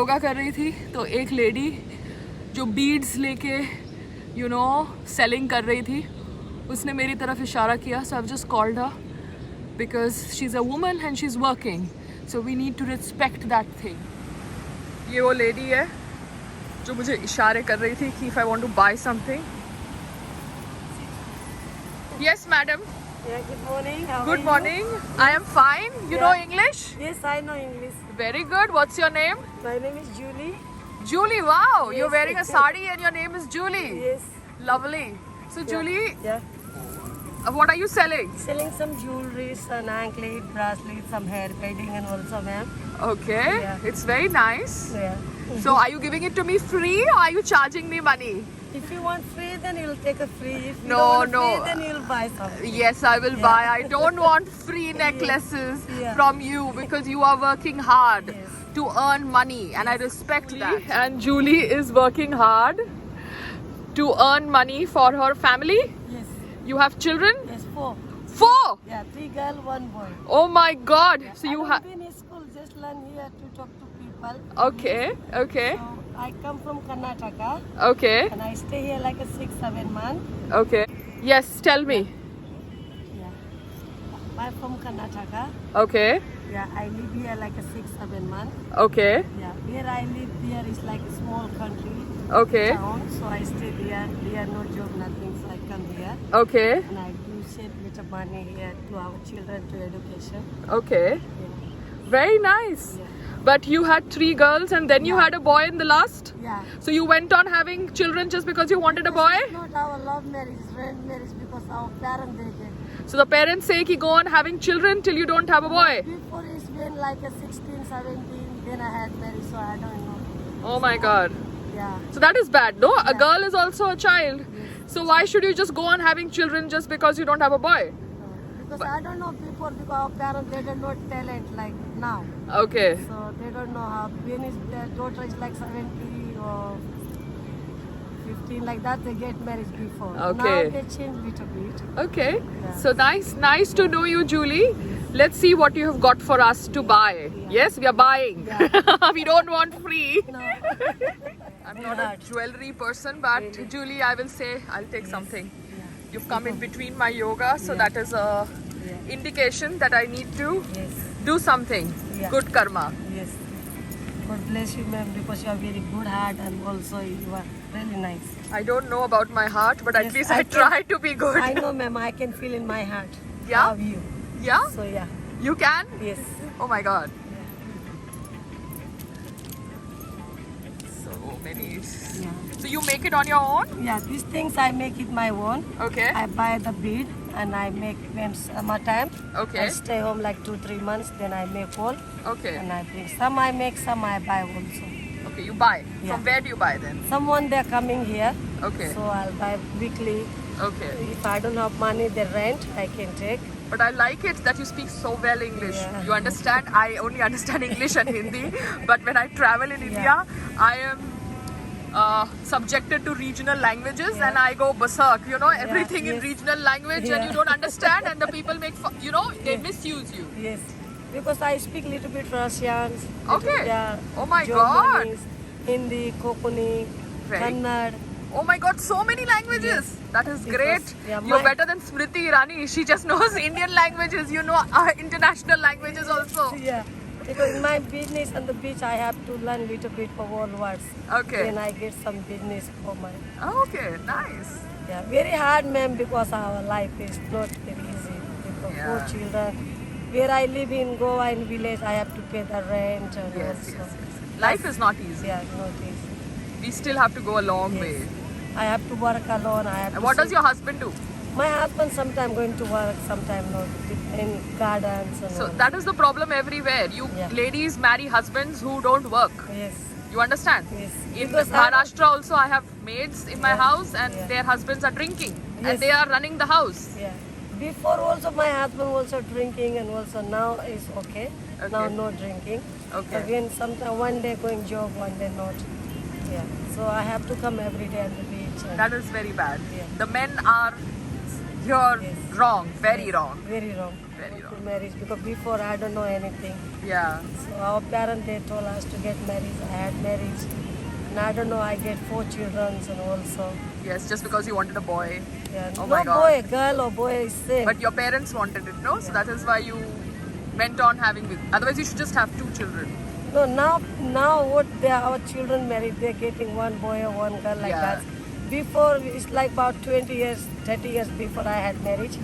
योगा कर रही थी तो एक लेडी जो बीड्स लेके सेलिंग कर रही थी उसने मेरी तरफ इशारा किया. So I have just called her because she is a woman and she is working, so we need to respect that thing. ये वो लेडी है जो मुझे इशारे कर रही थी कि if I want to buy something. Yes madam. Yeah, good morning. How Good are you? morning. I am fine. You know English? Yes, I know English. Very good. What's your name? My name is Julie. Julie. Wow. You're Yes. wearing a sari and your name is Julie. Yes. Lovely. So Julie, Yeah. what are you selling? Selling some jewelry, an anklet, bracelet, some hair painting, and also, ma'am. Okay. Yeah. It's very nice. Yeah. So are you giving it to me free or are you charging me money? If you want free, then you'll take a free. If you No, don't want no. free, then you'll buy something. Yes, I will buy. I don't want free necklaces Yeah. from you because you are working hard Yes. to earn money and I respect that. And Julie is working hard to earn money for her family. Yes. You have children? Yes, 4. 4! Yeah, 3 girls, 1 boy. Oh my God! So I you don't have... been in school, just learn here to talk to people. Okay, okay, So I come from Karnataka okay, and I stay here like a 6-7 months. okay. Yes, tell me. Yeah. I'm from Karnataka. Okay, Yeah, I live here like a 6-7 months. okay, Yeah, where I live there is like a small country okay, town, so I stay there. There no job, nothing, so I come here okay, and I do save little money here to our children to education. okay. Yeah, Very nice. yeah, But you had 3 girls and then you had a boy in the last? yeah. So you went on having children just because you wanted a boy? It's not our love marriage, it's arranged marriage because our parents they did. So the parents say ki go on having children till you don't have a boy. Before it's been like a 16, 17, then I had married, so I don't know. Oh my God. Yeah. So that is bad, no? A Yeah. girl is also a child. Yes. So why should you just go on having children just because you don't have a boy? Because I don't know before because our parents they don't know talent like now. Okay. So they don't know how when is their daughter is like 17 or 15 like that they get married before. Okay. Now they change little bit. Okay. Yeah. So nice to know you, Julie. Let's see what you have got for us to buy. Yes, we are buying. Yeah. We don't want free. No. I'm not a jewelry person, but Really? Julie, I will say I'll take something. Yeah. You've come in between my yoga, so Yeah. that is a Yeah. indication that I need to Yes. do something. Yeah. Good karma. Yes. God bless you, ma'am, because you are very good heart and also you are really nice. I don't know about my heart, but at Yes, least I I try to be good. I know, ma'am. I can feel in my heart. Yeah? Love you. Yeah? So yeah. You can? Yes. Oh my God. So many. Yeah. So you make it on your own? Yeah. These things I make it my own. Okay. I buy the bead and I make when summertime. Okay. I stay home like 2-3 months. Then I make all Okay. and I bring. Some I make, some I buy also. Okay, you buy. Yeah. From where do you buy then? Someone they're coming here, Okay. so I'll buy weekly. Okay. If I don't have money, they rent. I can take. But I like it that you speak so well English. Yeah. You understand? I only understand English and Hindi. But when I travel in India, I am subjected to regional languages Yeah. and I go berserk. You know, everything in yes. regional language and Yeah. you don't understand and the people make fun. You know, they Yeah. misuse you. Yes, because I speak little bit Russian. Okay. Yeah. Oh my God. Germanese, Hindi, Kokani, Very- Kannada. Oh my God, so many languages. That is Because, great. yeah, You're my- better than Smriti Irani. She just knows Indian languages. You know international languages also. Yeah, because my business on the beach, I have to learn little bit for all words. Okay. Then I get some business for my. Okay, nice. Yeah, very hard, ma'am, because our life is not very easy. Because Yeah. 4 children. Where I live in Goa in village, I have to pay the rent and Yes, also. yes, yes. Life is not easy. Yeah, not easy. We still have to go a long way. Yes. I have to work alone. I have And to what does sit- your husband do? My husband sometime going to work, sometime not in gardens and So all. that is the problem everywhere. You Yeah. ladies marry husbands who don't work. Yes, You understand? yes. In Because I- Maharashtra also I have maids in my Yeah. house and Yeah. their husbands are drinking Yes. and they are running the house. Yeah. Before also my husband also drinking and also now is okay. Now Okay. no drinking. Okay. Again sometime one day going job, one day not. Yeah. So I have to come every day on the beach. And That is very bad. Yeah. The men are You're Yes. wrong, very wrong. Very wrong. Very To wrong. marriage because before I don't know anything. Yeah. So our parents they told us to get married. I had marriage, and I don't know. I get 4 children and also. Yes, just because you wanted a boy. Yeah, Oh no my God. boy, girl or boy is same. But your parents wanted it, no? So that is why you went on having it. Otherwise, you should just have 2 children. No, now what they are, our children married, they're getting one boy or one girl like Yeah. that. Before it's like about 20 years, 30 years before I had marriage.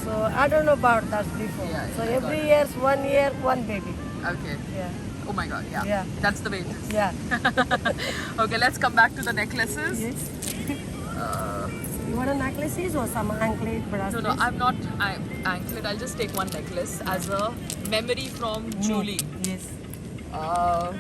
So I don't know about that before. Yeah, So I got every it. year, 1 year, one baby. Okay. Yeah, Oh my God, yeah. Yeah. That's the way it is. yeah. Okay, let's come back to the necklaces. Yes. You want a necklaces or some anklet, No, bracelets? no, I'm not anklet. I'll just take one necklace as a memory from Julie. Yes. Uh,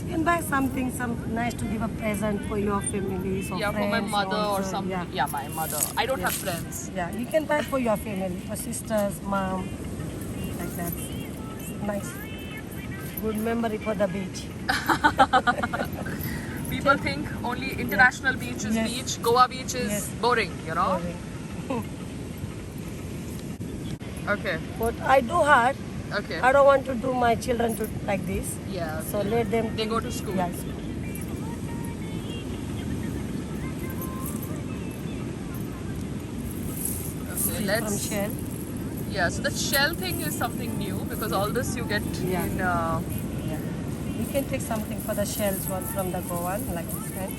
You can buy something, some nice to give a present for your families or yeah, for my friends mother or also. something. Yeah. Yeah, my mother. I don't have Yes. friends. Yeah, you can buy for your family, for sisters, mom, like that. Nice. Good memory for the beach. People think only international beach is Yes. beach. Goa beach is Yes. boring, you know? Boring. Okay, But I do hard. okay. I don't want to do my children to like this. Yeah. So let them. They go to school. Yes. Okay, From let's. Shell. Yeah, so the shell thing is something new because all this you get Yeah. in. Yeah. You can take something for the shells one from the Goan, like this kind.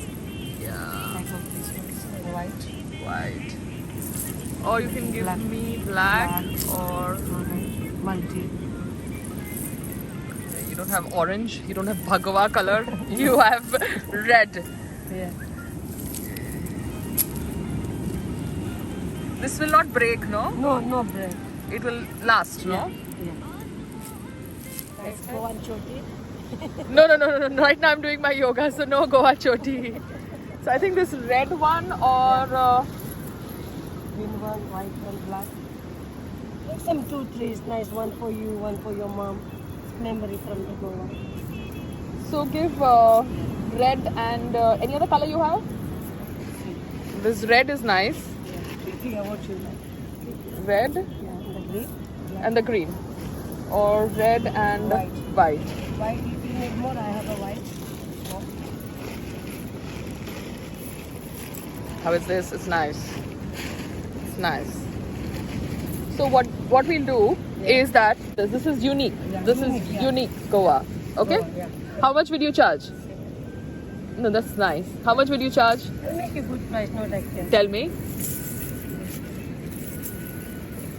Yeah, Like of this one, in white. white. Or you can give Black. me black, or Multi. you don't have orange, you don't have Bhagava color, you have red. Yeah. This will not break, no? No bread. It will last, no? Yeah. Let's go on choti. No, no, no, no, no. Right now I'm doing my yoga, so no Goa Choti. So I think this red one or Green one, white one, black. Take some 2 trees, nice one for you, one for your mom. Memory from the Goa. so give red and any other color you have? This red is nice. Yeah, what you like. Red Yeah, and the green. and the green. Or red and White. white. White, if you need more, I have a white. Oh. How is this? It's nice. It's nice. So what we'll do is that this is unique. Yeah, This unique, is yeah. unique Goa. Okay? Goa, yeah. How much will you charge? No, that's nice. How much will you charge? I'll make a good price, not like that. Tell me.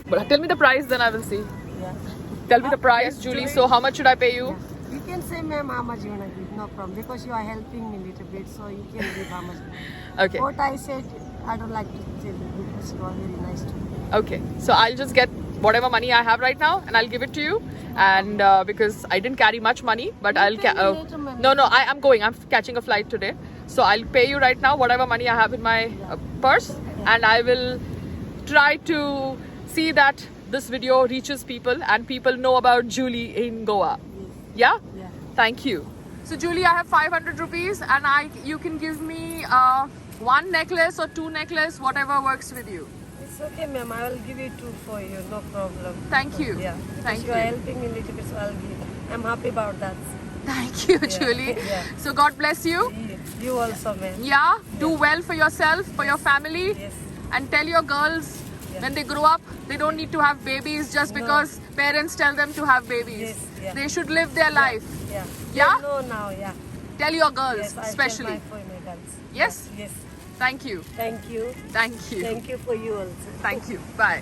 But tell me the price, then I will see. Yeah. Tell me the price, yes, Julie. Julie. So how much should I pay you? You can say, ma'am, how much you wanna give, no problem. Because you are helping me a little bit, so you can give how much. Okay. What I said, I don't like to tell you because you are very nice to me. Okay. So I'll just get whatever money I have right now, and I'll give it to you. And because I didn't carry much money, but You I'll. pay me later, ma'am. No, I'm going. I'm catching a flight today, so I'll pay you right now whatever money I have in my purse, and I will try to see that this video reaches people and people know about Julie in Goa. Yeah. Yeah. Thank you. So Julie, I have 500 rupees, and you can give me one necklace or 2 necklace, whatever works with you. It's okay, ma'am. I will give you 2 for you, no problem. Thank you. Yeah. Thank Because you. you are helping me a little bit, so I'll give. I'm happy about that. Thank you, Julie. Yeah. So God bless you. You also, ma'am. Yeah. Do well for yourself, for your family, Yes. and tell your girls Yeah. when they grow up, they don't need to have babies just No. because parents tell them to have babies. Yes, yeah. They should live their life. Yeah. Yeah? No, now, yeah. Tell your girls, Yes, I especially. for my girls. Yes? Yes. Thank you. Thank you. Thank you. Thank you for you also. Thank you. Bye.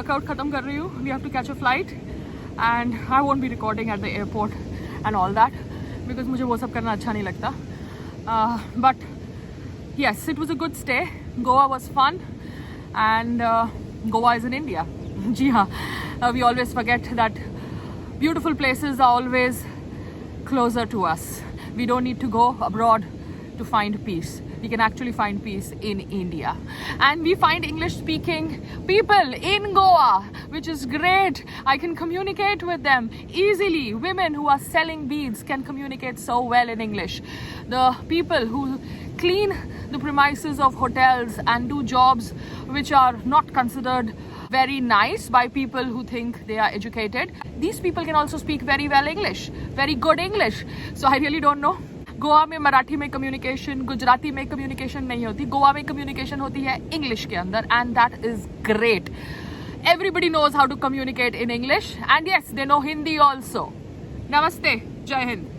Workout ख़त्म कर रही हूँ. We have to catch a flight and I won't be recording at the airport and all that because मुझे वो सब करना अच्छा नहीं लगता. But yes, it was a good stay. Goa was fun and Goa is in India. जी हाँ, we always forget that beautiful places are always closer to us. We don't need to go abroad to find peace. We can actually find peace in India. And we find English speaking people in Goa, which is great. I can communicate with them easily. Women who are selling beads can communicate so well in English. The people who clean the premises of hotels and do jobs which are not considered very nice by people who think they are educated. These people can also speak very well English, very good English. So I really don't know. Goa में मराठी में communication, Gujarati में communication नहीं होती. गोवा में communication होती है English के अंदर and that is great. Everybody knows how to communicate in English and yes they know Hindi also. नमस्ते, जय हिंद.